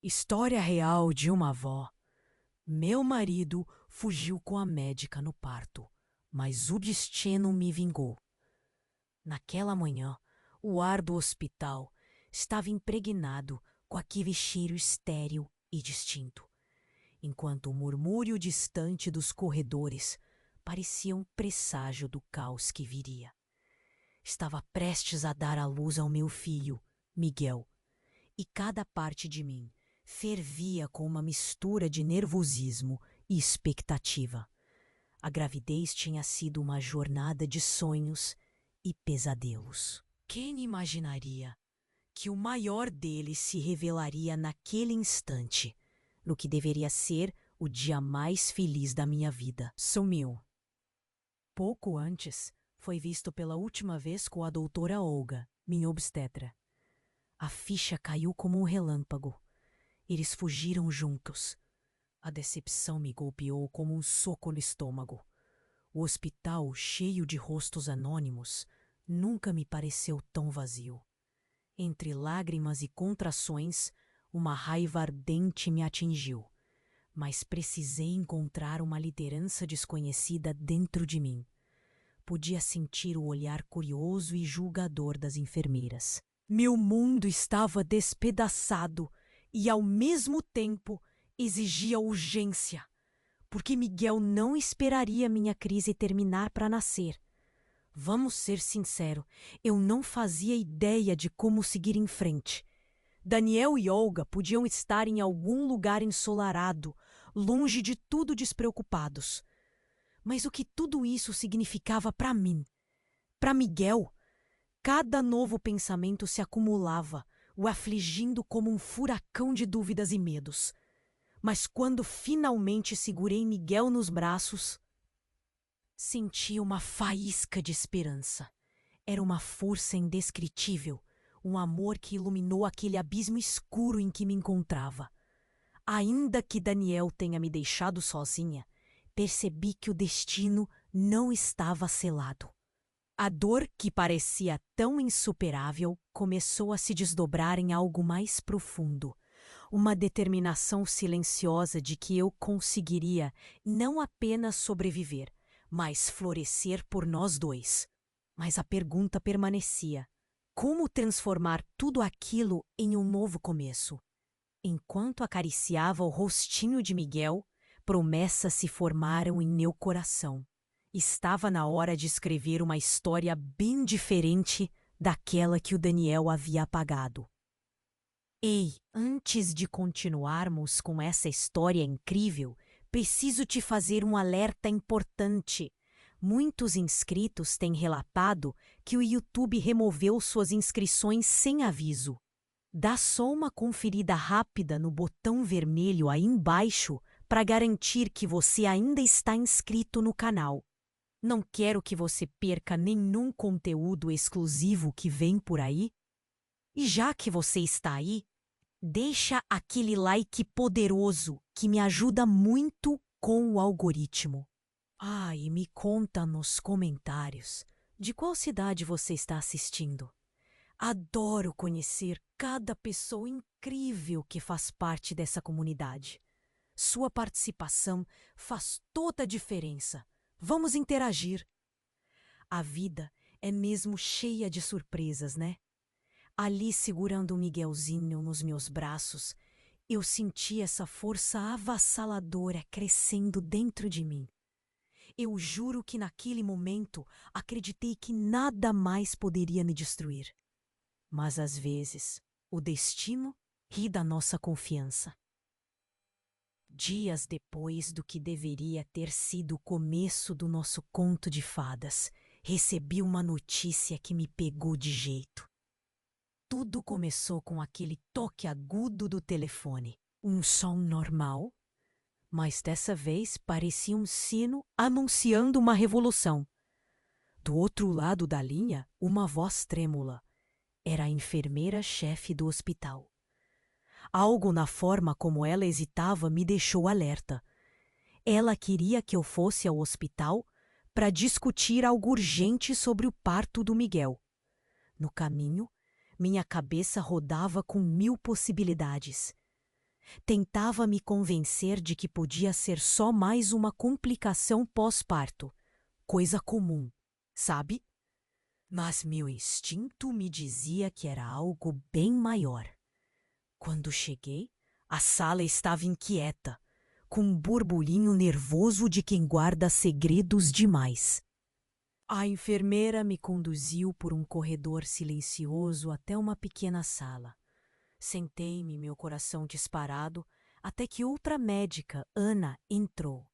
História real de uma avó. Meu marido fugiu com a médica no parto, mas o destino me vingou. Naquela manhã, o ar do hospital estava impregnado com aquele cheiro estéril e distinto, enquanto o murmúrio distante dos corredores parecia um presságio do caos que viria. Estava prestes a dar à luz ao meu filho, Miguel, e cada parte de mim fervia com uma mistura de nervosismo e expectativa. A gravidez tinha sido uma jornada de sonhos e pesadelos. Quem imaginaria que o maior deles se revelaria naquele instante, no que deveria ser o dia mais feliz da minha vida? Sumiu. Pouco antes, foi visto pela última vez com a doutora Olga, minha obstetra. A ficha caiu como um relâmpago. Eles fugiram juntos. A decepção me golpeou como um soco no estômago. O hospital, cheio de rostos anônimos, nunca me pareceu tão vazio. Entre lágrimas e contrações, uma raiva ardente me atingiu. Mas precisei encontrar uma liderança desconhecida dentro de mim. Podia sentir o olhar curioso e julgador das enfermeiras. Meu mundo estava despedaçado e, ao mesmo tempo, exigia urgência, porque Miguel não esperaria minha crise terminar para nascer. Vamos ser sinceros, eu não fazia ideia de como seguir em frente. Daniel e Olga podiam estar em algum lugar ensolarado, longe de tudo, despreocupados. Mas o que tudo isso significava para mim? Para Miguel? Cada novo pensamento se acumulava, o afligindo como um furacão de dúvidas e medos. Mas quando finalmente segurei Miguel nos braços, senti uma faísca de esperança. Era uma força indescritível, um amor que iluminou aquele abismo escuro em que me encontrava. Ainda que Daniel tenha me deixado sozinha, percebi que o destino não estava selado. A dor, que parecia tão insuperável, começou a se desdobrar em algo mais profundo. Uma determinação silenciosa de que eu conseguiria não apenas sobreviver, mas florescer por nós dois. Mas a pergunta permanecia: como transformar tudo aquilo em um novo começo? Enquanto acariciava o rostinho de Miguel, promessas se formaram em meu coração. Estava na hora de escrever uma história bem diferente daquela que o Daniel havia apagado. Ei, antes de continuarmos com essa história incrível, preciso te fazer um alerta importante. Muitos inscritos têm relatado que o YouTube removeu suas inscrições sem aviso. Dá só uma conferida rápida no botão vermelho aí embaixo para garantir que você ainda está inscrito no canal. Não quero que você perca nenhum conteúdo exclusivo que vem por aí. E já que você está aí, deixa aquele like poderoso que me ajuda muito com o algoritmo. E me conta nos comentários de qual cidade você está assistindo. Adoro conhecer cada pessoa incrível que faz parte dessa comunidade. Sua participação faz toda a diferença. Vamos interagir. A vida é mesmo cheia de surpresas, né? Ali, segurando o Miguelzinho nos meus braços, eu senti essa força avassaladora crescendo dentro de mim. Eu juro que naquele momento acreditei que nada mais poderia me destruir. Mas às vezes, o destino ri da nossa confiança. Dias depois do que deveria ter sido o começo do nosso conto de fadas, recebi uma notícia que me pegou de jeito. Tudo começou com aquele toque agudo do telefone. Um som normal, mas dessa vez parecia um sino anunciando uma revolução. Do outro lado da linha, uma voz trêmula. Era a enfermeira-chefe do hospital. Algo na forma como ela hesitava me deixou alerta. Ela queria que eu fosse ao hospital para discutir algo urgente sobre o parto do Miguel. No caminho, minha cabeça rodava com 1000 possibilidades. Tentava me convencer de que podia ser só mais uma complicação pós-parto, coisa comum, sabe? Mas meu instinto me dizia que era algo bem maior. Quando cheguei, a sala estava inquieta, com um burburinho nervoso de quem guarda segredos demais. A enfermeira me conduziu por um corredor silencioso até uma pequena sala. Sentei-me, meu coração disparado, até que outra médica, Ana, entrou.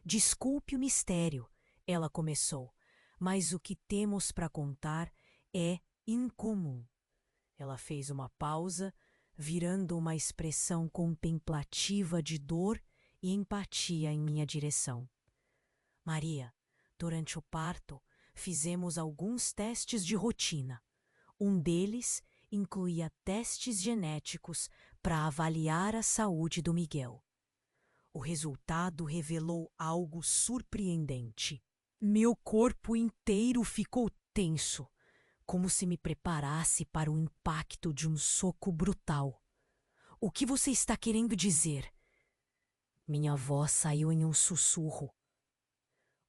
Desculpe o mistério, ela começou, mas o que temos para contar é incomum. Ela fez uma pausa, virando uma expressão contemplativa de dor e empatia em minha direção. Maria, durante o parto, fizemos alguns testes de rotina. Um deles incluía testes genéticos para avaliar a saúde do Miguel. O resultado revelou algo surpreendente. Meu corpo inteiro ficou tenso, como se me preparasse para o impacto de um soco brutal. O que você está querendo dizer? Minha voz saiu em um sussurro.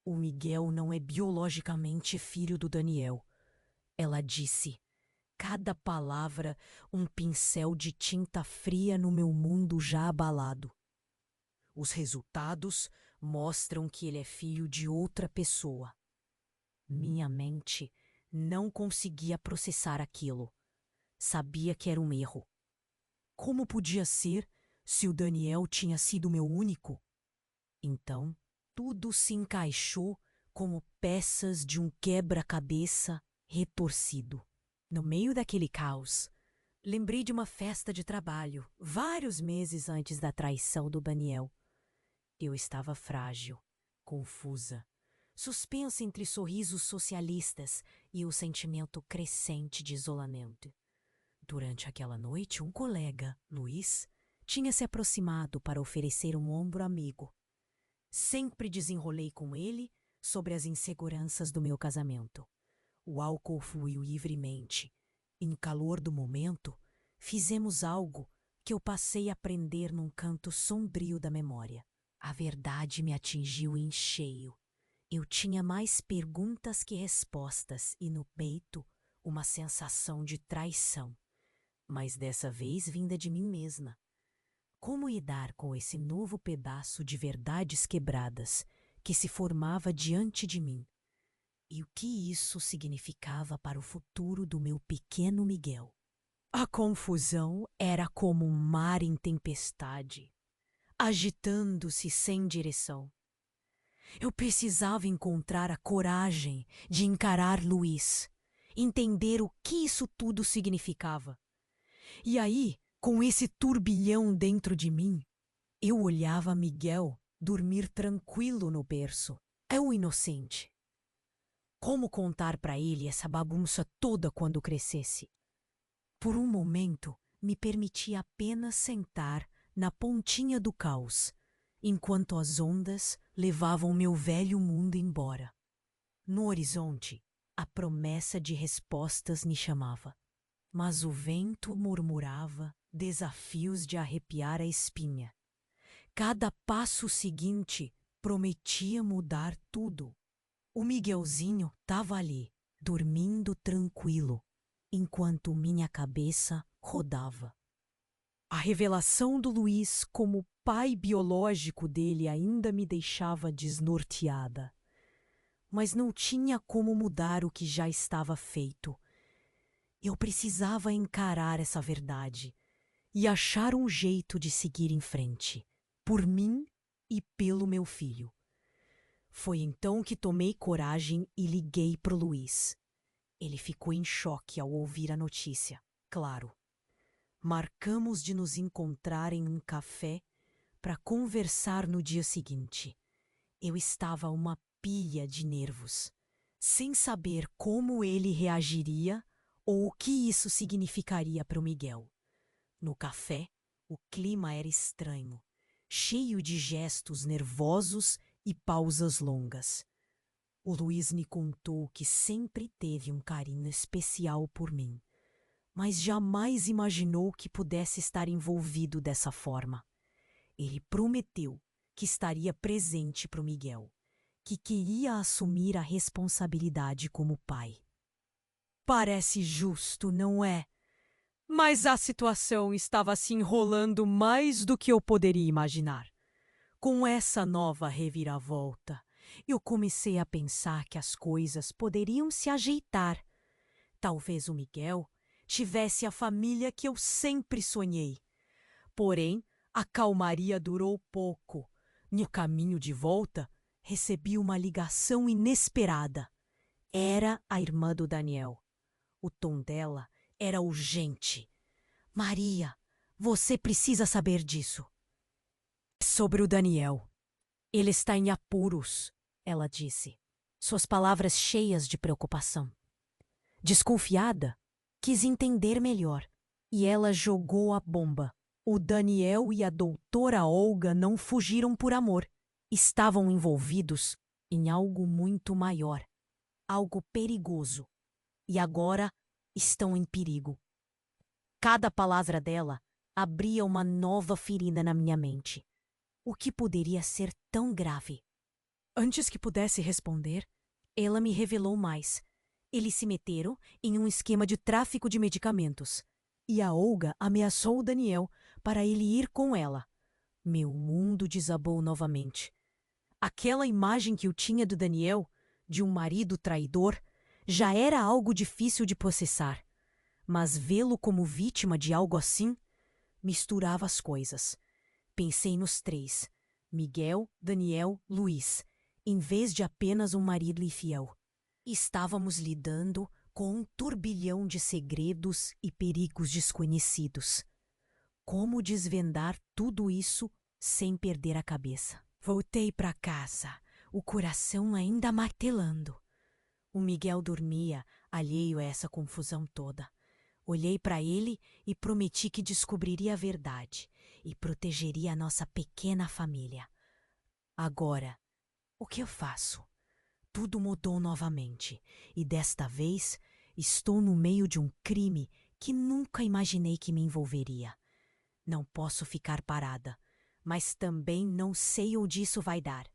O Miguel não é biologicamente filho do Daniel. Ela disse, cada palavra um pincel de tinta fria no meu mundo já abalado. Os resultados mostram que ele é filho de outra pessoa. Minha mente não conseguia processar aquilo. Sabia que era um erro. Como podia ser se o Daniel tinha sido meu único? Então, tudo se encaixou como peças de um quebra-cabeça retorcido. No meio daquele caos, lembrei de uma festa de trabalho, vários meses antes da traição do Daniel. Eu estava frágil, confusa, suspensa entre sorrisos socialistas e o sentimento crescente de isolamento. Durante aquela noite, um colega, Luiz, tinha se aproximado para oferecer um ombro amigo. Sempre desenrolei com ele sobre as inseguranças do meu casamento. O álcool fluiu livremente. E no calor do momento, fizemos algo que eu passei a aprender num canto sombrio da memória. A verdade me atingiu em cheio. Eu tinha mais perguntas que respostas e no peito uma sensação de traição, mas dessa vez vinda de mim mesma. Como lidar com esse novo pedaço de verdades quebradas que se formava diante de mim? E o que isso significava para o futuro do meu pequeno Miguel? A confusão era como um mar em tempestade, agitando-se sem direção. Eu precisava encontrar a coragem de encarar Luiz, entender o que isso tudo significava. E aí, com esse turbilhão dentro de mim, eu olhava Miguel dormir tranquilo no berço. É um inocente. Como contar para ele essa bagunça toda quando crescesse? Por um momento, me permiti apenas sentar na pontinha do caos, enquanto as ondas levavam meu velho mundo embora. No horizonte, a promessa de respostas me chamava, mas o vento murmurava desafios de arrepiar a espinha. Cada passo seguinte prometia mudar tudo. O Miguelzinho estava ali, dormindo tranquilo, enquanto minha cabeça rodava. A revelação do Luiz como pai biológico dele ainda me deixava desnorteada. Mas não tinha como mudar o que já estava feito. Eu precisava encarar essa verdade e achar um jeito de seguir em frente, por mim e pelo meu filho. Foi então que tomei coragem e liguei pro Luiz. Ele ficou em choque ao ouvir a notícia, claro. Marcamos de nos encontrar em um café para conversar no dia seguinte. Eu estava uma pilha de nervos, sem saber como ele reagiria ou o que isso significaria para o Miguel. No café, o clima era estranho, cheio de gestos nervosos e pausas longas. O Luiz me contou que sempre teve um carinho especial por mim, mas jamais imaginou que pudesse estar envolvido dessa forma. Ele prometeu que estaria presente para o Miguel, que queria assumir a responsabilidade como pai. Parece justo, não é? Mas a situação estava se enrolando mais do que eu poderia imaginar. Com essa nova reviravolta, eu comecei a pensar que as coisas poderiam se ajeitar. Talvez o Miguel tivesse a família que eu sempre sonhei. Porém, a calmaria durou pouco. No caminho de volta, recebi uma ligação inesperada. Era a irmã do Daniel. O tom dela era urgente. Maria, você precisa saber disso. Sobre o Daniel. Ele está em apuros, ela disse, suas palavras cheias de preocupação. Desconfiada, quis entender melhor, e ela jogou a bomba. O Daniel e a doutora Olga não fugiram por amor. Estavam envolvidos em algo muito maior, algo perigoso. E agora estão em perigo. Cada palavra dela abria uma nova ferida na minha mente. O que poderia ser tão grave? Antes que pudesse responder, ela me revelou mais. Eles se meteram em um esquema de tráfico de medicamentos. E a Olga ameaçou o Daniel para ele ir com ela. Meu mundo desabou novamente. Aquela imagem que eu tinha do Daniel, de um marido traidor, já era algo difícil de processar. Mas vê-lo como vítima de algo assim misturava as coisas. Pensei nos três: Miguel, Daniel, Luiz, em vez de apenas um marido infiel. Estávamos lidando com um turbilhão de segredos e perigos desconhecidos. Como desvendar tudo isso sem perder a cabeça? Voltei para casa, o coração ainda martelando. O Miguel dormia, alheio a essa confusão toda. Olhei para ele e prometi que descobriria a verdade e protegeria a nossa pequena família. Agora, o que eu faço? Tudo mudou novamente e desta vez estou no meio de um crime que nunca imaginei que me envolveria. Não posso ficar parada, mas também não sei onde isso vai dar.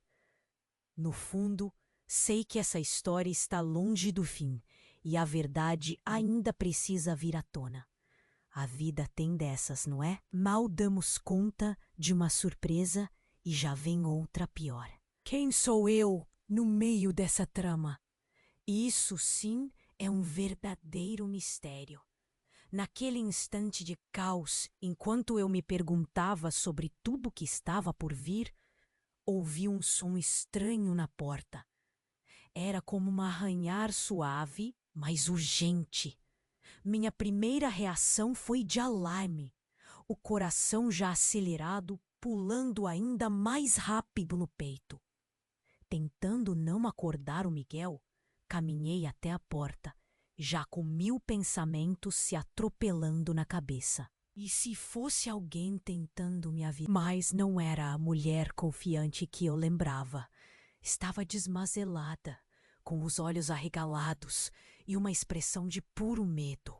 No fundo, sei que essa história está longe do fim e a verdade ainda precisa vir à tona. A vida tem dessas, não é? Mal damos conta de uma surpresa e já vem outra pior. Quem sou eu no meio dessa trama? Isso sim é um verdadeiro mistério. Naquele instante de caos, enquanto eu me perguntava sobre tudo que estava por vir, ouvi um som estranho na porta. Era como um arranhar suave, mas urgente. Minha primeira reação foi de alarme. O coração já acelerado, pulando ainda mais rápido no peito. Tentando não acordar o Miguel, caminhei até a porta, já com 1000 pensamentos se atropelando na cabeça. E se fosse alguém tentando me avisar? Mas não era a mulher confiante que eu lembrava. Estava desmazelada, com os olhos arregalados e uma expressão de puro medo.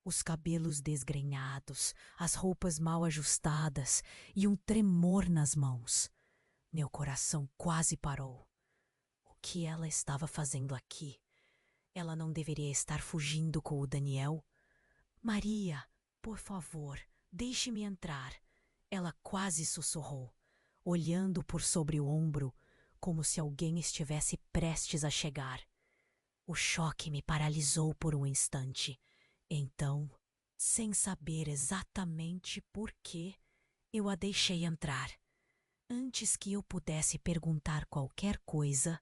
Os cabelos desgrenhados, as roupas mal ajustadas e um tremor nas mãos. Meu coração quase parou. O que ela estava fazendo aqui? Ela não deveria estar fugindo com o Daniel? Maria, por favor, deixe-me entrar. Ela quase sussurrou, olhando por sobre o ombro, como se alguém estivesse prestes a chegar. O choque me paralisou por um instante. Então, sem saber exatamente por que, eu a deixei entrar. Antes que eu pudesse perguntar qualquer coisa,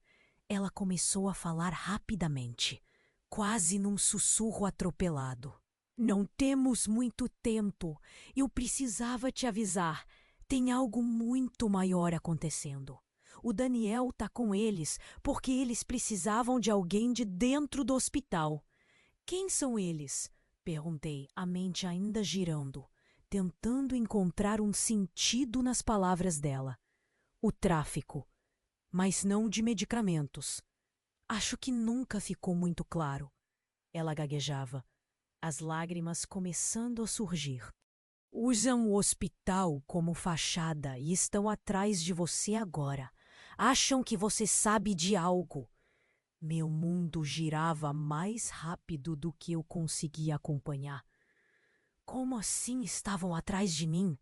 ela começou a falar rapidamente, quase num sussurro atropelado. Não temos muito tempo. Eu precisava te avisar. Tem algo muito maior acontecendo. O Daniel tá com eles porque eles precisavam de alguém de dentro do hospital. Quem são eles? Perguntei, a mente ainda girando, tentando encontrar um sentido nas palavras dela. O tráfico, mas não de medicamentos. Acho que nunca ficou muito claro. Ela gaguejava, as lágrimas começando a surgir. Usam o hospital como fachada e estão atrás de você agora. Acham que você sabe de algo. Meu mundo girava mais rápido do que eu conseguia acompanhar. Como assim estavam atrás de mim?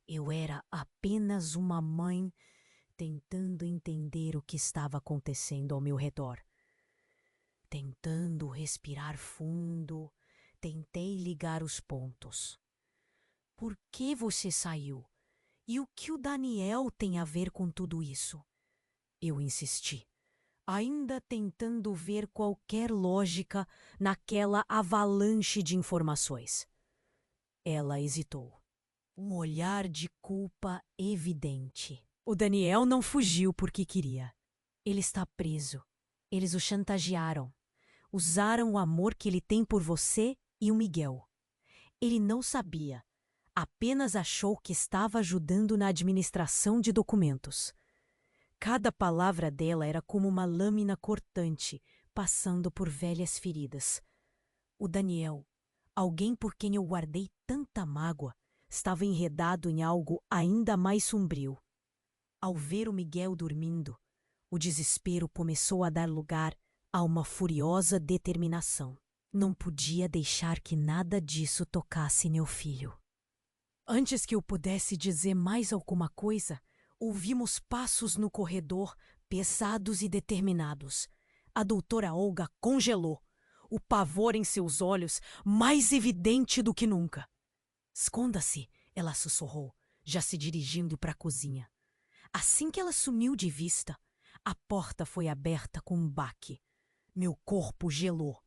Eu era apenas uma mãe tentando entender o que estava acontecendo ao meu redor. Tentando respirar fundo, tentei ligar os pontos. Por que você saiu? E o que o Daniel tem a ver com tudo isso? Eu insisti, ainda tentando ver qualquer lógica naquela avalanche de informações. Ela hesitou. Um olhar de culpa evidente. O Daniel não fugiu porque queria. Ele está preso. Eles o chantagearam. Usaram o amor que ele tem por você e o Miguel. Ele não sabia. Apenas achou que estava ajudando na administração de documentos. Cada palavra dela era como uma lâmina cortante, passando por velhas feridas. O Daniel, alguém por quem eu guardei tanta mágoa, estava enredado em algo ainda mais sombrio. Ao ver o Miguel dormindo, o desespero começou a dar lugar a uma furiosa determinação. Não podia deixar que nada disso tocasse meu filho. Antes que eu pudesse dizer mais alguma coisa, ouvimos passos no corredor, pesados e determinados. A doutora Olga congelou, o pavor em seus olhos mais evidente do que nunca. Esconda-se, ela sussurrou, já se dirigindo para a cozinha. Assim que ela sumiu de vista, a porta foi aberta com um baque. Meu corpo gelou.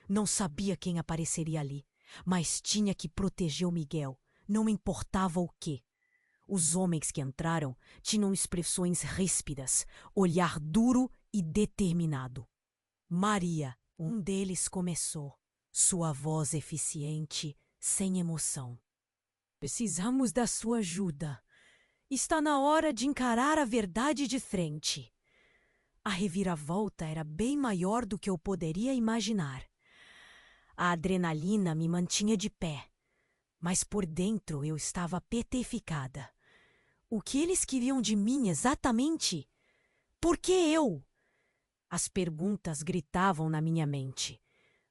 Não sabia quem apareceria ali, mas tinha que proteger o Miguel. Não importava o quê. Os homens que entraram tinham expressões ríspidas, olhar duro e determinado. Maria, um deles começou, sua voz eficiente, sem emoção. Precisamos da sua ajuda. Está na hora de encarar a verdade de frente. A reviravolta era bem maior do que eu poderia imaginar. A adrenalina me mantinha de pé, mas por dentro eu estava petrificada. O que eles queriam de mim exatamente? Por que eu? As perguntas gritavam na minha mente,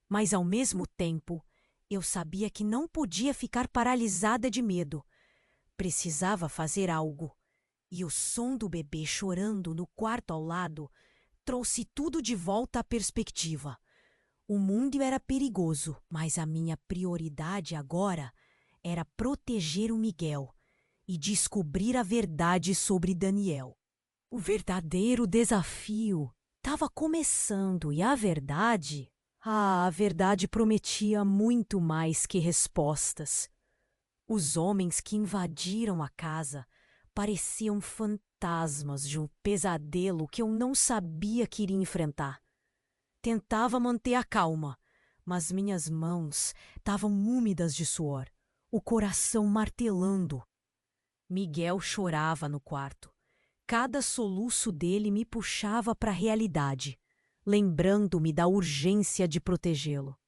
mas ao mesmo tempo eu sabia que não podia ficar paralisada de medo. Precisava fazer algo. E o som do bebê chorando no quarto ao lado trouxe tudo de volta à perspectiva. O mundo era perigoso, mas a minha prioridade agora era proteger o Miguel e descobrir a verdade sobre Daniel. O verdadeiro desafio estava começando e a verdade prometia muito mais que respostas. Os homens que invadiram a casa pareciam fantasmas de um pesadelo que eu não sabia que iria enfrentar. Tentava manter a calma, mas minhas mãos estavam úmidas de suor, o coração martelando. Miguel chorava no quarto. Cada soluço dele me puxava para a realidade, lembrando-me da urgência de protegê-lo.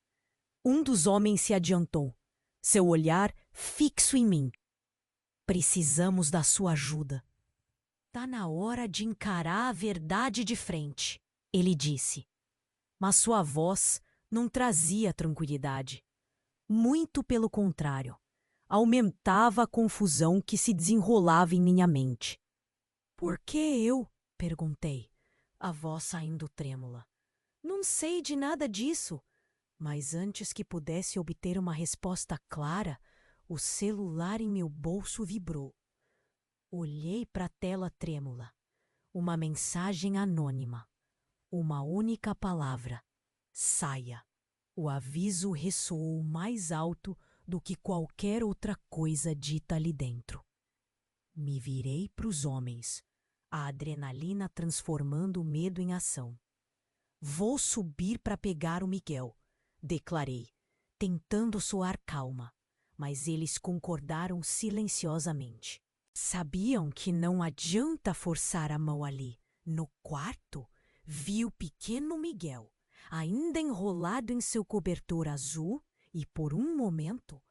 Um dos homens se adiantou, seu olhar fixo em mim. Precisamos da sua ajuda. Tá na hora de encarar a verdade de frente, ele disse. Mas sua voz não trazia tranquilidade. Muito pelo contrário, aumentava a confusão que se desenrolava em minha mente. Por que eu? Perguntei, a voz saindo trêmula. Não sei de nada disso, mas antes que pudesse obter uma resposta clara, o celular em meu bolso vibrou. Olhei para a tela trêmula. Uma mensagem anônima. Uma única palavra. Saia. O aviso ressoou mais alto do que qualquer outra coisa dita ali dentro. Me virei para os homens, a adrenalina transformando o medo em ação. Vou subir para pegar o Miguel, declarei, tentando soar calma, mas eles concordaram silenciosamente. Sabiam que não adianta forçar a mão ali. No quarto, vi o pequeno Miguel, ainda enrolado em seu cobertor azul, e por um momento,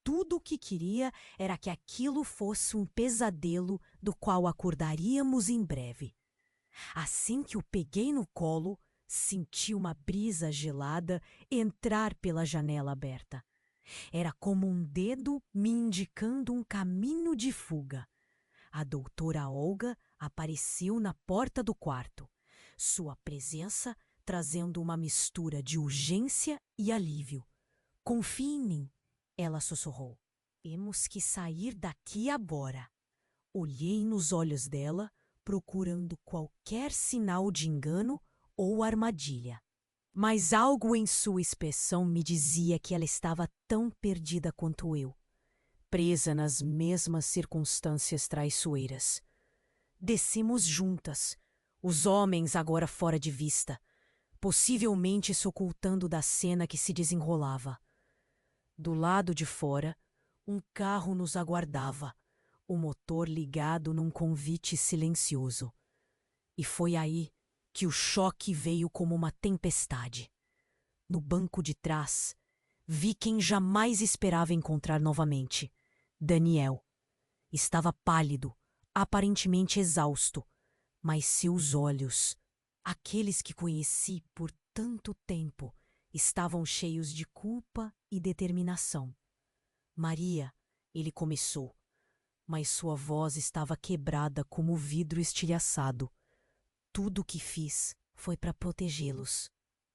tudo o que queria era que aquilo fosse um pesadelo do qual acordaríamos em breve. Assim que o peguei no colo, senti uma brisa gelada entrar pela janela aberta. Era como um dedo me indicando um caminho de fuga. A doutora Olga apareceu na porta do quarto, sua presença trazendo uma mistura de urgência e alívio. Confie em mim, ela sussurrou. Temos que sair daqui agora. Olhei nos olhos dela, procurando qualquer sinal de engano ou armadilha. Mas algo em sua expressão me dizia que ela estava tão perdida quanto eu, presa nas mesmas circunstâncias traiçoeiras. Descemos juntas, os homens agora fora de vista, possivelmente se ocultando da cena que se desenrolava. Do lado de fora, um carro nos aguardava, o motor ligado num convite silencioso. E foi aí que o choque veio como uma tempestade. No banco de trás, vi quem jamais esperava encontrar novamente: Daniel. Estava pálido, aparentemente exausto, mas seus olhos, aqueles que conheci por tanto tempo, estavam cheios de culpa e determinação. Maria, ele começou, mas sua voz estava quebrada como vidro estilhaçado. Tudo o que fiz foi para protegê-los.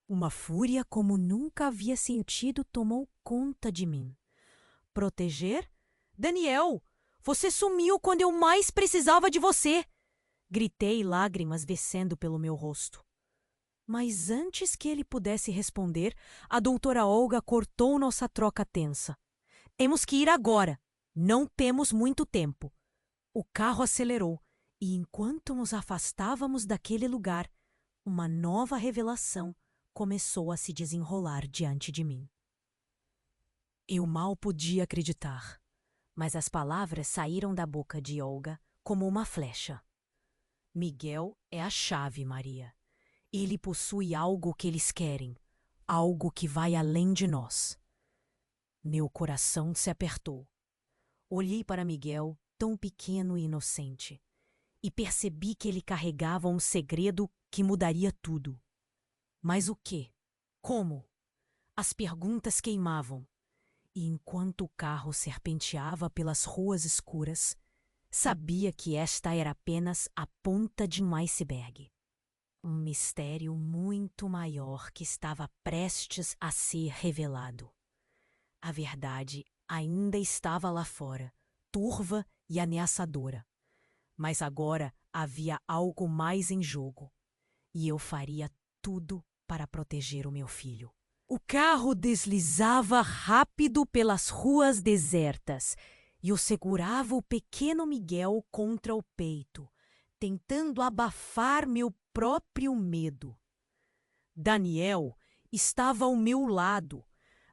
Uma fúria como nunca havia sentido tomou conta de mim. Proteger? Daniel, você sumiu quando eu mais precisava de você! Gritei, lágrimas descendo pelo meu rosto. Mas antes que ele pudesse responder, a doutora Olga cortou nossa troca tensa. Temos que ir agora. Não temos muito tempo. O carro acelerou e, enquanto nos afastávamos daquele lugar, uma nova revelação começou a se desenrolar diante de mim. Eu mal podia acreditar, mas as palavras saíram da boca de Olga como uma flecha. Miguel é a chave, Maria. Ele possui algo que eles querem, algo que vai além de nós. Meu coração se apertou. Olhei para Miguel, tão pequeno e inocente, e percebi que ele carregava um segredo que mudaria tudo. Mas o quê? Como? As perguntas queimavam, e enquanto o carro serpenteava pelas ruas escuras, sabia que esta era apenas a ponta de um iceberg. Um mistério muito maior que estava prestes a ser revelado. A verdade ainda estava lá fora, turva e ameaçadora. Mas agora havia algo mais em jogo, e eu faria tudo para proteger o meu filho. O carro deslizava rápido pelas ruas desertas, e eu segurava o pequeno Miguel contra o peito, tentando abafar meu próprio medo. Daniel estava ao meu lado,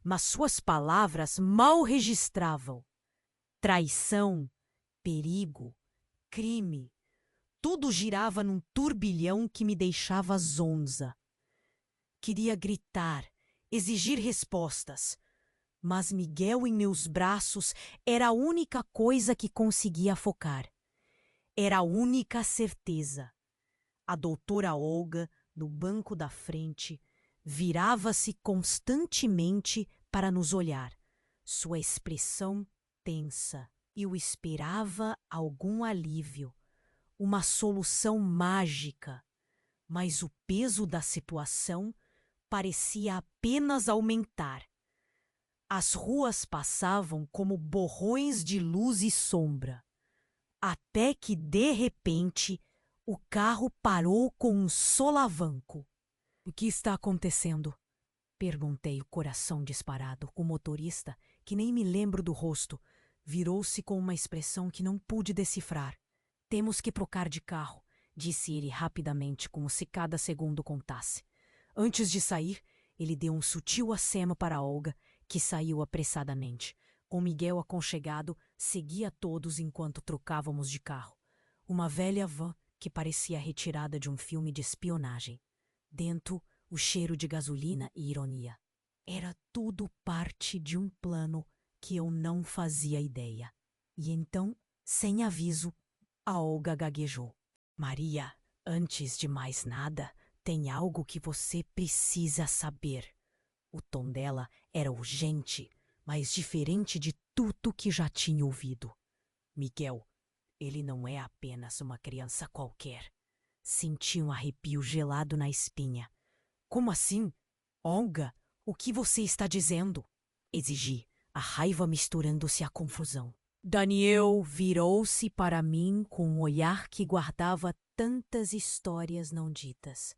mas suas palavras mal registravam. Traição, perigo, crime, tudo girava num turbilhão que me deixava zonza. Queria gritar, exigir respostas, mas Miguel em meus braços era a única coisa que conseguia focar. Era a única certeza. A doutora Olga, no banco da frente, virava-se constantemente para nos olhar, sua expressão tensa. Eu esperava algum alívio, uma solução mágica, mas o peso da situação parecia apenas aumentar. As ruas passavam como borrões de luz e sombra, até que, de repente, o carro parou com um solavanco. O que está acontecendo? Perguntei, o coração disparado. O motorista, que nem me lembro do rosto, virou-se com uma expressão que não pude decifrar. Temos que trocar de carro, disse ele rapidamente, como se cada segundo contasse. Antes de sair, ele deu um sutil aceno para Olga, que saiu apressadamente. Com Miguel aconchegado, seguia todos enquanto trocávamos de carro. Uma velha van que parecia retirada de um filme de espionagem. Dentro, o cheiro de gasolina e ironia. Era tudo parte de um plano que eu não fazia ideia. E então, sem aviso, a Olga gaguejou. Maria, antes de mais nada, tem algo que você precisa saber. O tom dela era urgente, mas diferente de tudo que já tinha ouvido. Miguel, ele não é apenas uma criança qualquer. Senti um arrepio gelado na espinha. Como assim? Olga, o que você está dizendo? Exigi, a raiva misturando-se à confusão. Daniel virou-se para mim com um olhar que guardava tantas histórias não ditas.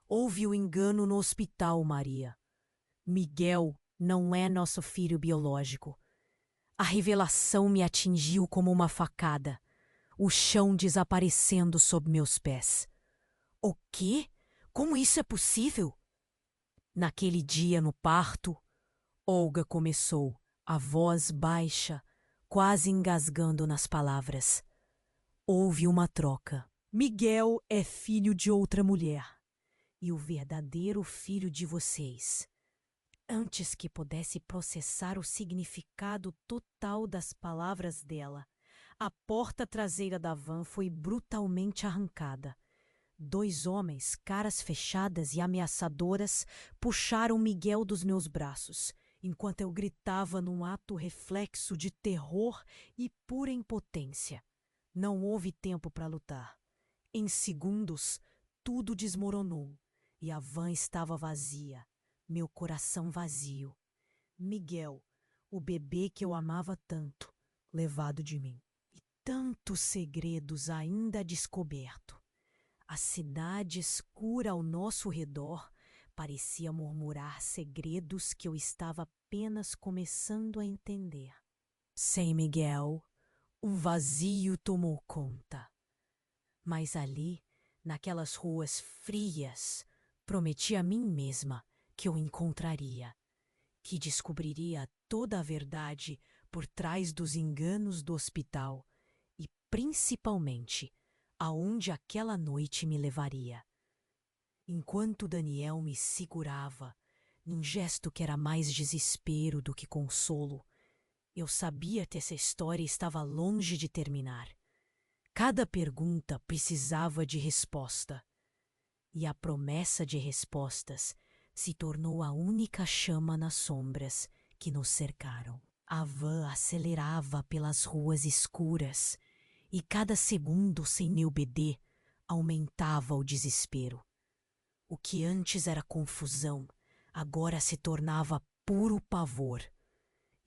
Houve o engano no hospital, Maria. Miguel não é nosso filho biológico. A revelação me atingiu como uma facada, o chão desaparecendo sob meus pés. O quê? Como isso é possível? Naquele dia no parto, Olga começou, a voz baixa, quase engasgando nas palavras. Houve uma troca. Miguel é filho de outra mulher e o verdadeiro filho de vocês. Antes que pudesse processar o significado total das palavras dela, a porta traseira da van foi brutalmente arrancada. 2 homens, caras fechadas e ameaçadoras, puxaram Miguel dos meus braços, enquanto eu gritava num ato reflexo de terror e pura impotência. Não houve tempo para lutar. Em segundos, tudo desmoronou e a van estava vazia, meu coração vazio. Miguel, o bebê que eu amava tanto, levado de mim. E tantos segredos ainda a descoberto. A cidade escura ao nosso redor parecia murmurar segredos que eu estava apenas começando a entender. Sem Miguel, um vazio tomou conta. Mas ali, naquelas ruas frias, prometi a mim mesma que eu encontraria, que descobriria toda a verdade por trás dos enganos do hospital e, principalmente, aonde aquela noite me levaria. Enquanto Daniel me segurava, num gesto que era mais desespero do que consolo, eu sabia que essa história estava longe de terminar. Cada pergunta precisava de resposta, e a promessa de respostas se tornou a única chama nas sombras que nos cercaram. A van acelerava pelas ruas escuras, e cada segundo sem meu bebê aumentava o desespero. O que antes era confusão, agora se tornava puro pavor.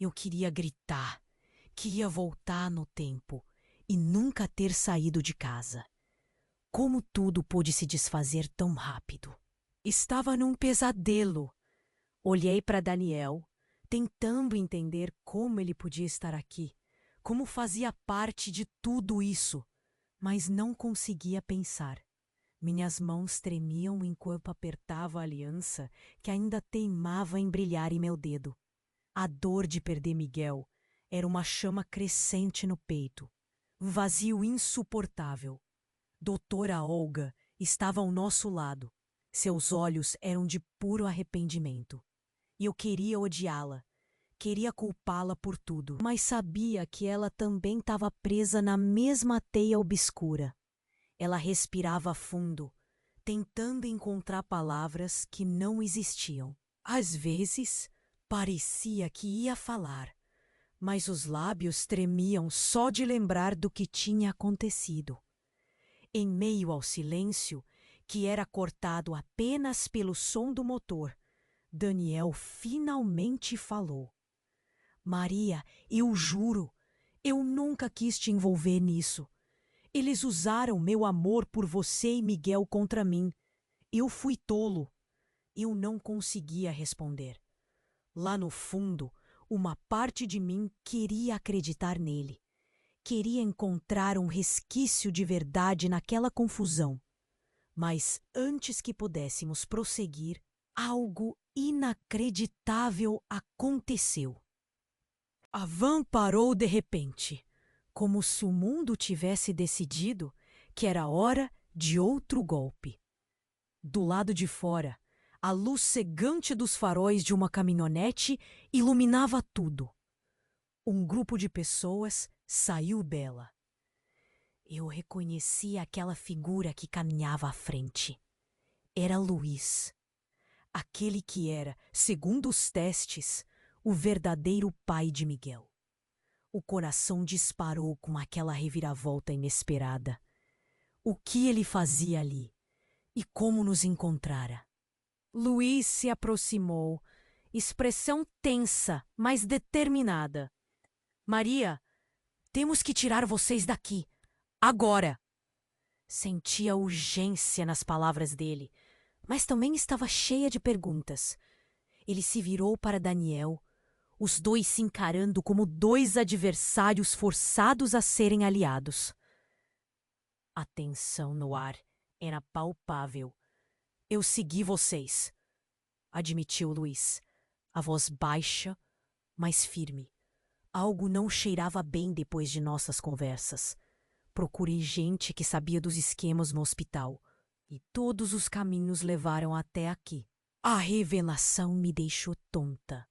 Eu queria gritar, queria voltar no tempo e nunca ter saído de casa. Como tudo pôde se desfazer tão rápido? Estava num pesadelo. Olhei para Daniel, tentando entender como ele podia estar aqui, como fazia parte de tudo isso, mas não conseguia pensar. Minhas mãos tremiam enquanto apertava a aliança que ainda teimava em brilhar em meu dedo. A dor de perder Miguel era uma chama crescente no peito, um vazio insuportável. Doutora Olga estava ao nosso lado. Seus olhos eram de puro arrependimento. E eu queria odiá-la. Queria culpá-la por tudo, mas sabia que ela também estava presa na mesma teia obscura. Ela respirava fundo, tentando encontrar palavras que não existiam. Às vezes, parecia que ia falar, mas os lábios tremiam só de lembrar do que tinha acontecido. Em meio ao silêncio, que era cortado apenas pelo som do motor, Daniel finalmente falou. Maria, eu juro, eu nunca quis te envolver nisso. Eles usaram meu amor por você e Miguel contra mim. Eu fui tolo. Eu não conseguia responder. Lá no fundo, uma parte de mim queria acreditar nele. Queria encontrar um resquício de verdade naquela confusão. Mas antes que pudéssemos prosseguir, algo inacreditável aconteceu. A van parou de repente, como se o mundo tivesse decidido que era hora de outro golpe. Do lado de fora, a luz cegante dos faróis de uma caminhonete iluminava tudo. Um grupo de pessoas saiu dela. Eu reconheci aquela figura que caminhava à frente. Era Luiz, aquele que era, segundo os testes, o verdadeiro pai de Miguel. O coração disparou com aquela reviravolta inesperada. O que ele fazia ali? E como nos encontrara? Luiz se aproximou, expressão tensa, mas determinada. Maria, temos que tirar vocês daqui. Agora! Sentia urgência nas palavras dele, mas também estava cheia de perguntas. Ele se virou para Daniel, os dois se encarando como dois adversários forçados a serem aliados. A tensão no ar era palpável. Eu segui vocês, admitiu Luiz, a voz baixa, mas firme. Algo não cheirava bem depois de nossas conversas. Procurei gente que sabia dos esquemas no hospital, e todos os caminhos levaram até aqui. A revelação me deixou tonta.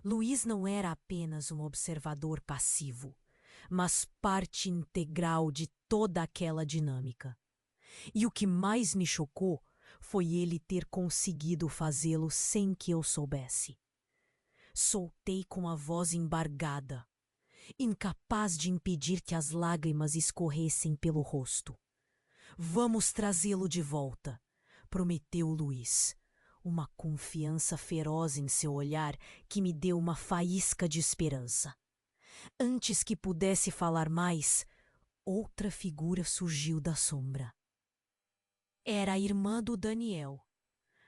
Luiz não era apenas um observador passivo, mas parte integral de toda aquela dinâmica. E o que mais me chocou foi ele ter conseguido fazê-lo sem que eu soubesse. Soltei com a voz embargada, incapaz de impedir que as lágrimas escorressem pelo rosto. Vamos trazê-lo de volta, prometeu Luiz, uma confiança feroz em seu olhar que me deu uma faísca de esperança. Antes que pudesse falar mais, outra figura surgiu da sombra. Era a irmã do Daniel.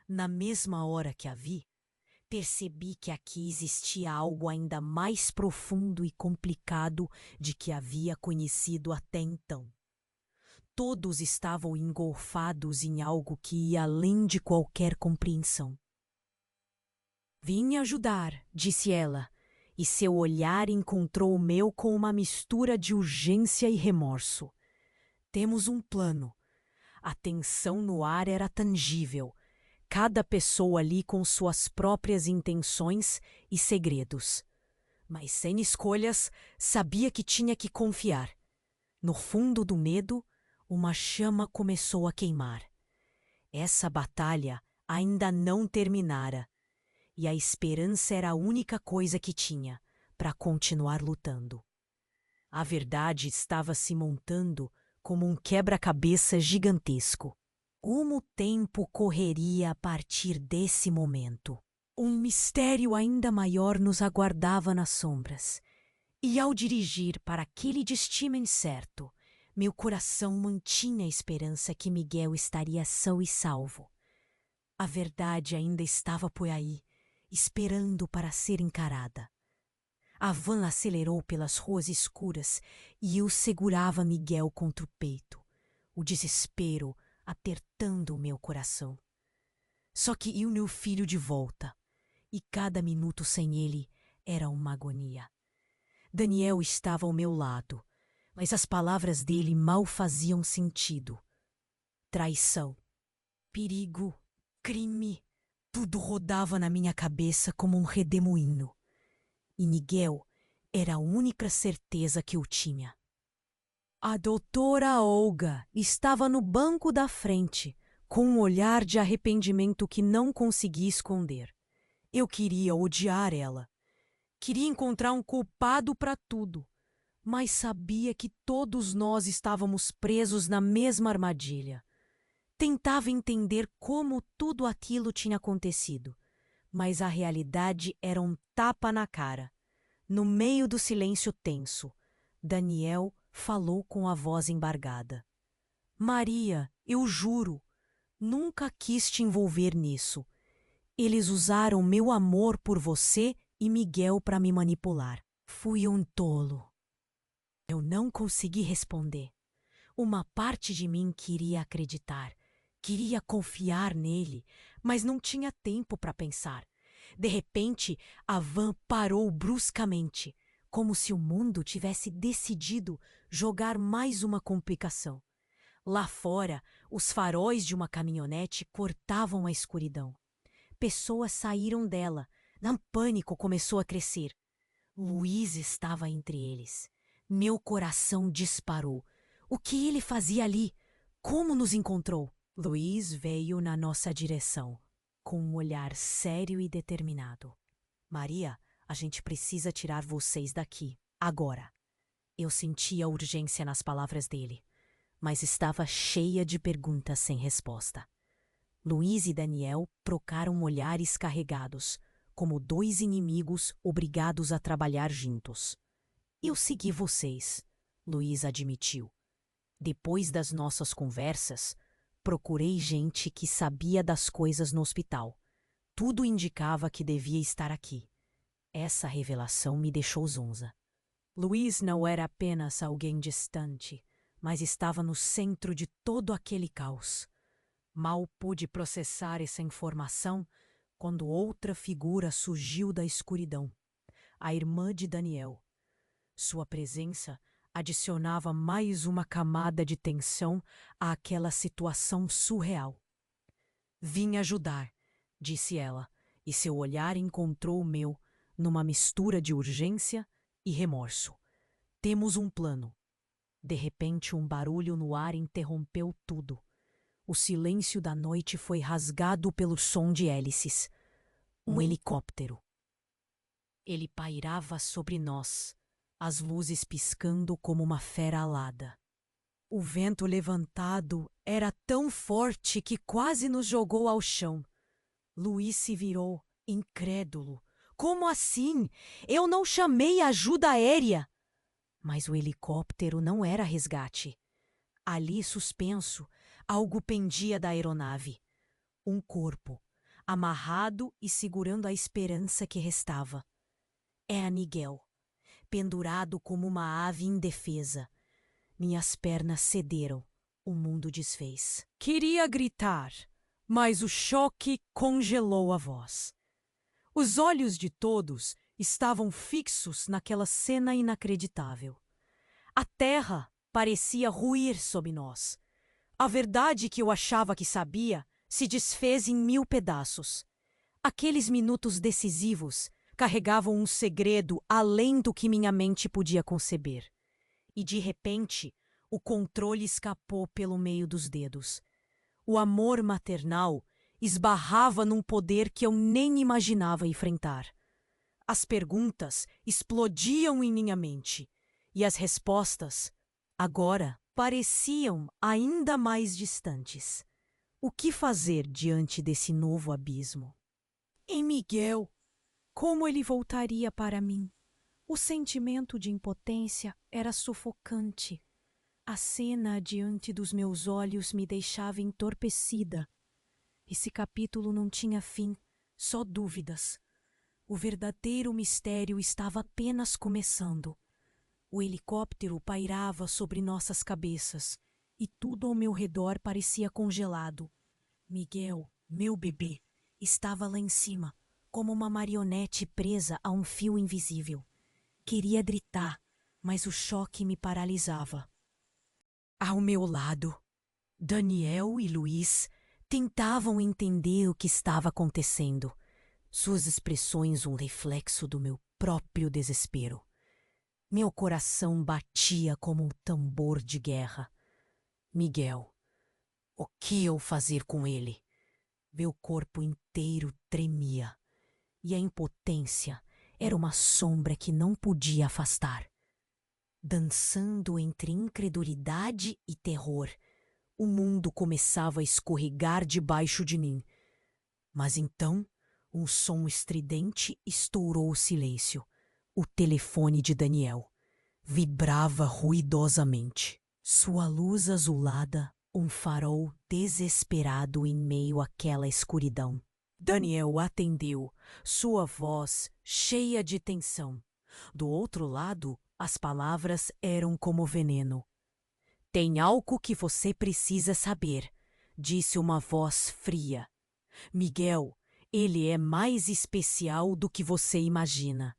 Na mesma hora que a vi, percebi que aqui existia algo ainda mais profundo e complicado de que havia conhecido até então. Todos estavam engolfados em algo que ia além de qualquer compreensão. Vim ajudar, disse ela, e seu olhar encontrou o meu com uma mistura de urgência e remorso. Temos um plano. A tensão no ar era tangível, cada pessoa ali com suas próprias intenções e segredos. Mas sem escolhas, sabia que tinha que confiar. No fundo do medo, uma chama começou a queimar. Essa batalha ainda não terminara, e a esperança era a única coisa que tinha para continuar lutando. A verdade estava se montando como um quebra-cabeça gigantesco. Como o tempo correria a partir desse momento? Um mistério ainda maior nos aguardava nas sombras, e ao dirigir para aquele destino incerto, meu coração mantinha a esperança que Miguel estaria são e salvo. A verdade ainda estava por aí, esperando para ser encarada. A van acelerou pelas ruas escuras e eu segurava Miguel contra o peito, o desespero apertando o meu coração. Só queria o meu filho de volta, e cada minuto sem ele era uma agonia. Daniel estava ao meu lado, mas as palavras dele mal faziam sentido. Traição, perigo, crime, tudo rodava na minha cabeça como um redemoinho. E Miguel era a única certeza que eu tinha. A doutora Olga estava no banco da frente, com um olhar de arrependimento que não conseguia esconder. Eu queria odiar ela. Queria encontrar um culpado para tudo. Mas sabia que todos nós estávamos presos na mesma armadilha. Tentava entender como tudo aquilo tinha acontecido, mas a realidade era um tapa na cara. No meio do silêncio tenso, Daniel falou com a voz embargada. Maria, eu juro, nunca quis te envolver nisso. Eles usaram meu amor por você e Miguel para me manipular. Fui um tolo. Eu não consegui responder. Uma parte de mim queria acreditar, queria confiar nele, mas não tinha tempo para pensar. De repente, a van parou bruscamente, como se o mundo tivesse decidido jogar mais uma complicação. Lá fora, os faróis de uma caminhonete cortavam a escuridão. Pessoas saíram dela. Um pânico começou a crescer. Luiz estava entre eles. Meu coração disparou. O que ele fazia ali? Como nos encontrou? Luiz veio na nossa direção, com um olhar sério e determinado. Maria, a gente precisa tirar vocês daqui, agora. Eu sentia urgência nas palavras dele, mas estava cheia de perguntas sem resposta. Luiz e Daniel trocaram olhares carregados, como dois inimigos obrigados a trabalhar juntos. Eu segui vocês, Luiz admitiu. Depois das nossas conversas, procurei gente que sabia das coisas no hospital. Tudo indicava que devia estar aqui. Essa revelação me deixou zonza. Luiz não era apenas alguém distante, mas estava no centro de todo aquele caos. Mal pude processar essa informação quando outra figura surgiu da escuridão. A irmã de Daniel. Sua presença adicionava mais uma camada de tensão àquela situação surreal. Vim ajudar, disse ela, e seu olhar encontrou o meu numa mistura de urgência e remorso. Temos um plano. De repente, um barulho no ar interrompeu tudo. O silêncio da noite foi rasgado pelo som de hélices. Um helicóptero. Ele pairava sobre nós, as luzes piscando como uma fera alada. O vento levantado era tão forte que quase nos jogou ao chão. Luiz se virou, incrédulo. Como assim? Eu não chamei ajuda aérea! Mas o helicóptero não era resgate. Ali, suspenso, algo pendia da aeronave. Um corpo, amarrado e segurando a esperança que restava. Era Miguel, pendurado como uma ave indefesa. Minhas pernas cederam, o mundo desfez. Queria gritar, mas o choque congelou a voz. Os olhos de todos estavam fixos naquela cena inacreditável. A terra parecia ruir sob nós. A verdade que eu achava que sabia se desfez em 1000 pedaços. Aqueles minutos decisivos carregavam um segredo além do que minha mente podia conceber. E, de repente, o controle escapou pelo meio dos dedos. O amor maternal esbarrava num poder que eu nem imaginava enfrentar. As perguntas explodiam em minha mente, e as respostas, agora, pareciam ainda mais distantes. O que fazer diante desse novo abismo? Em Miguel, como ele voltaria para mim? O sentimento de impotência era sufocante. A cena diante dos meus olhos me deixava entorpecida. Esse capítulo não tinha fim, só dúvidas. O verdadeiro mistério estava apenas começando. O helicóptero pairava sobre nossas cabeças e tudo ao meu redor parecia congelado. Miguel, meu bebê, estava lá em cima, como uma marionete presa a um fio invisível. Queria gritar, mas o choque me paralisava. Ao meu lado, Daniel e Luiz tentavam entender o que estava acontecendo. Suas expressões um reflexo do meu próprio desespero. Meu coração batia como um tambor de guerra. Miguel, o que eu fazer com ele? Meu corpo inteiro tremia, e a impotência era uma sombra que não podia afastar. Dançando entre incredulidade e terror, o mundo começava a escorregar debaixo de mim. Mas então, um som estridente estourou o silêncio. O telefone de Daniel vibrava ruidosamente. Sua luz azulada, um farol desesperado em meio àquela escuridão. Daniel atendeu, sua voz cheia de tensão. Do outro lado, as palavras eram como veneno. Tem algo que você precisa saber, disse uma voz fria. Miguel, ele é mais especial do que você imagina.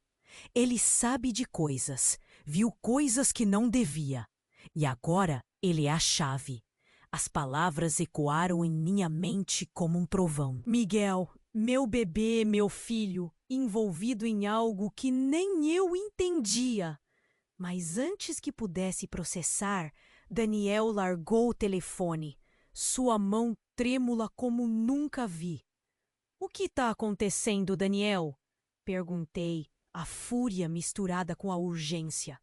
Ele sabe de coisas, viu coisas que não devia. E agora ele é a chave. As palavras ecoaram em minha mente como um trovão. Miguel, Meu bebê, meu filho, envolvido em algo que nem eu entendia. Mas antes que pudesse processar, Daniel largou o telefone, sua mão trêmula como nunca vi. O que está acontecendo, Daniel? Perguntei, a fúria misturada com a urgência.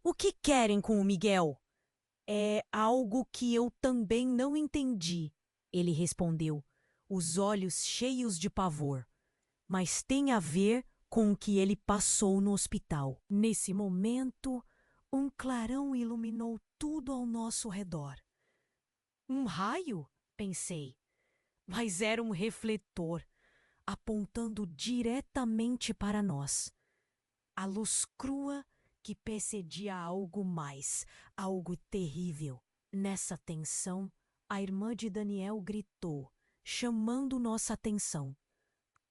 O que querem com o Miguel? É algo que eu também não entendi, ele respondeu, os olhos cheios de pavor. Mas tem a ver com o que ele passou no hospital. Nesse momento, um clarão iluminou tudo ao nosso redor. Um raio? Pensei. Mas era um refletor, apontando diretamente para nós. A luz crua que precedia algo mais, algo terrível. Nessa tensão, a irmã de Daniel gritou, chamando nossa atenção.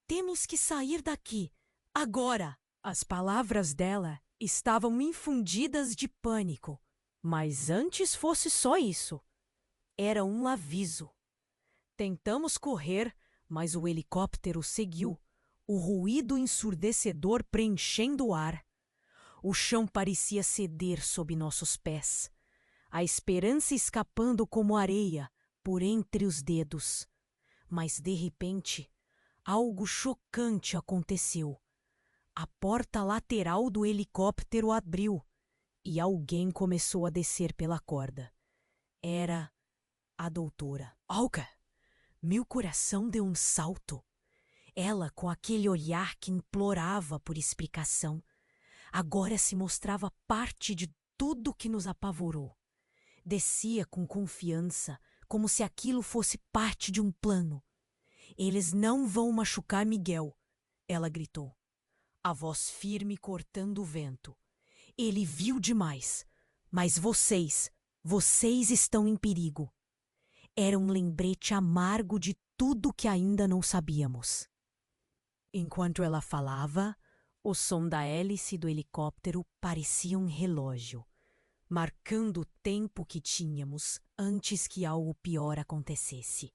Temos que sair daqui, agora! As palavras dela estavam infundidas de pânico. Mas antes fosse só isso. Era um aviso. Tentamos correr, mas o helicóptero seguiu, o ruído ensurdecedor preenchendo o ar. O chão parecia ceder sob nossos pés, a esperança escapando como areia por entre os dedos. Mas, de repente, algo chocante aconteceu. A porta lateral do helicóptero abriu e alguém começou a descer pela corda. Era a doutora. Olga! Meu coração deu um salto. Ela, com aquele olhar que implorava por explicação, agora se mostrava parte de tudo que nos apavorou. Descia com confiança, como se aquilo fosse parte de um plano. Eles não vão machucar Miguel, ela gritou, a voz firme cortando o vento. Ele viu demais, mas vocês estão em perigo. Era um lembrete amargo de tudo que ainda não sabíamos. Enquanto ela falava, o som da hélice do helicóptero parecia um relógio, marcando o tempo que tínhamos antes que algo pior acontecesse.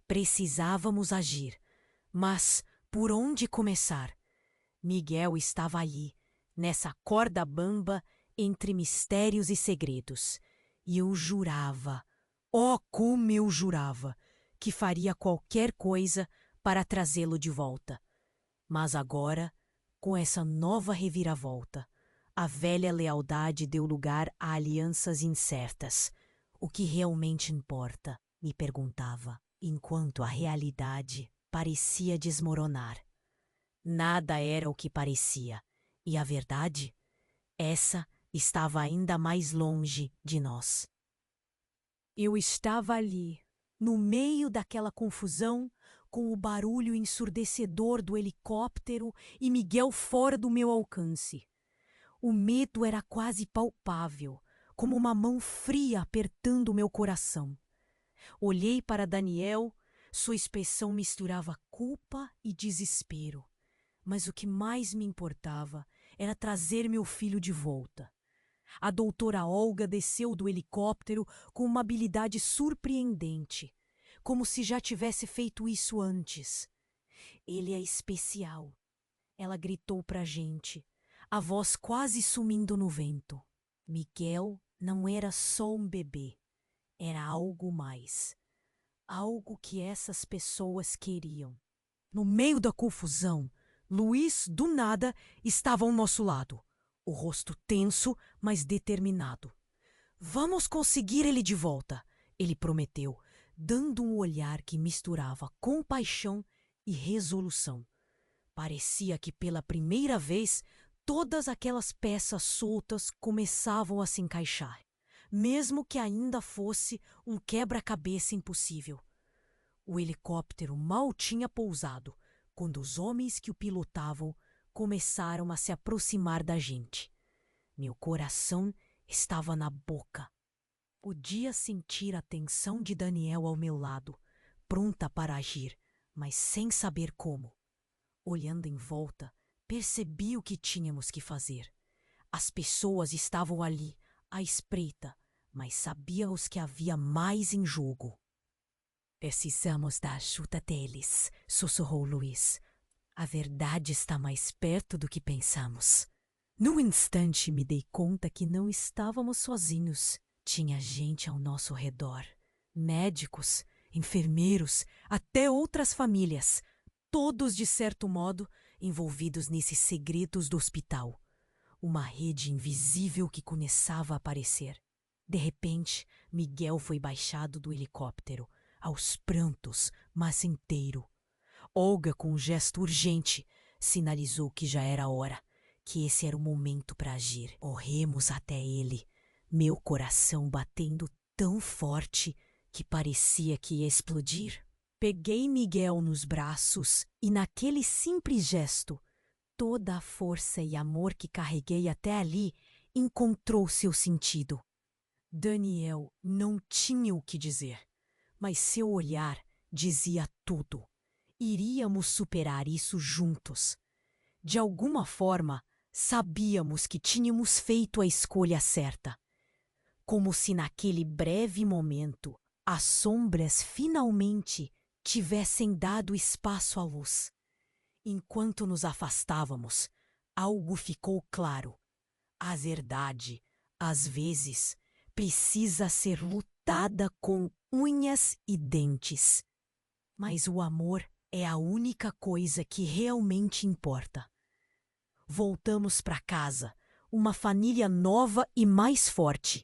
Precisávamos agir, mas por onde começar? Miguel estava ali, nessa corda bamba entre mistérios e segredos, e eu jurava, como eu jurava, que faria qualquer coisa para trazê-lo de volta. Mas agora, com essa nova reviravolta, a velha lealdade deu lugar a alianças incertas. O que realmente importa? Me perguntava, enquanto a realidade parecia desmoronar. Nada era o que parecia, e a verdade, essa estava ainda mais longe de nós. Eu estava ali, no meio daquela confusão, com o barulho ensurdecedor do helicóptero e Miguel fora do meu alcance. O medo era quase palpável, como uma mão fria apertando meu coração. Olhei para Daniel, sua expressão misturava culpa e desespero. Mas o que mais me importava era trazer meu filho de volta. A doutora Olga desceu do helicóptero com uma habilidade surpreendente, como se já tivesse feito isso antes. Ele é especial, ela gritou pra gente, a voz quase sumindo no vento. Miguel não era só um bebê, era algo mais. Algo que essas pessoas queriam. No meio da confusão, Luiz, do nada, estava ao nosso lado, o rosto tenso, mas determinado. Vamos conseguir ele de volta, ele prometeu, dando um olhar que misturava compaixão e resolução. Parecia que pela primeira vez todas aquelas peças soltas começavam a se encaixar, mesmo que ainda fosse um quebra-cabeça impossível. O helicóptero mal tinha pousado quando os homens que o pilotavam começaram a se aproximar da gente. Meu coração estava na boca. Podia sentir a tensão de Daniel ao meu lado, pronta para agir, mas sem saber como. Olhando em volta, percebi o que tínhamos que fazer. As pessoas estavam ali, à espreita, mas sabíamos que havia mais em jogo. Precisamos da ajuda deles, sussurrou Luiz. A verdade está mais perto do que pensamos. No instante me dei conta que não estávamos sozinhos. Tinha gente ao nosso redor. Médicos, enfermeiros, até outras famílias. Todos, de certo modo, envolvidos nesses segredos do hospital. Uma rede invisível que começava a aparecer. De repente, Miguel foi baixado do helicóptero, aos prantos, mas inteiro. Olga, com um gesto urgente, sinalizou que já era hora, que esse era o momento para agir. Corremos até ele, meu coração batendo tão forte que parecia que ia explodir. Peguei Miguel nos braços e, naquele simples gesto, toda a força e amor que carreguei até ali encontrou seu sentido. Daniel não tinha o que dizer, mas seu olhar dizia tudo. Iríamos superar isso juntos. De alguma forma, sabíamos que tínhamos feito a escolha certa. Como se naquele breve momento as sombras finalmente tivessem dado espaço à luz. Enquanto nos afastávamos, algo ficou claro. A verdade, às vezes, precisa ser lutada com unhas e dentes. Mas o amor é a única coisa que realmente importa. Voltamos para casa, uma família nova e mais forte.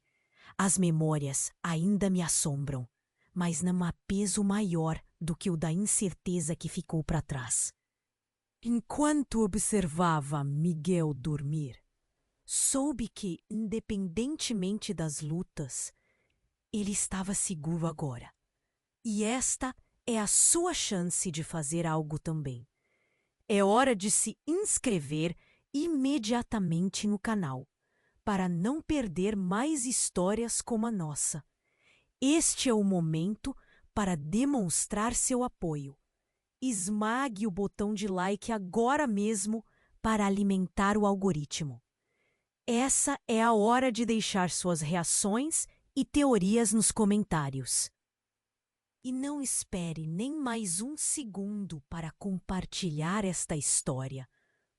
As memórias ainda me assombram, mas não há peso maior do que o da incerteza que ficou para trás. Enquanto observava Miguel dormir, soube que, independentemente das lutas, ele estava seguro agora. E esta é a sua chance de fazer algo também. É hora de se inscrever imediatamente no canal, para não perder mais histórias como a nossa. Este é o momento para demonstrar seu apoio. Esmague o botão de like agora mesmo para alimentar o algoritmo. Essa é a hora de deixar suas reações e teorias nos comentários. E não espere nem mais um segundo para compartilhar esta história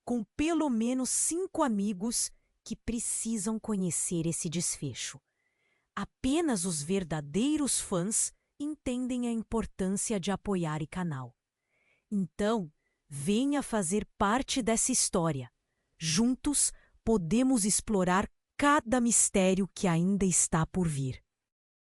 com pelo menos 5 amigos que precisam conhecer esse desfecho. Apenas os verdadeiros fãs entendem a importância de apoiar o canal. Então, venha fazer parte dessa história. Juntos, podemos explorar cada mistério que ainda está por vir.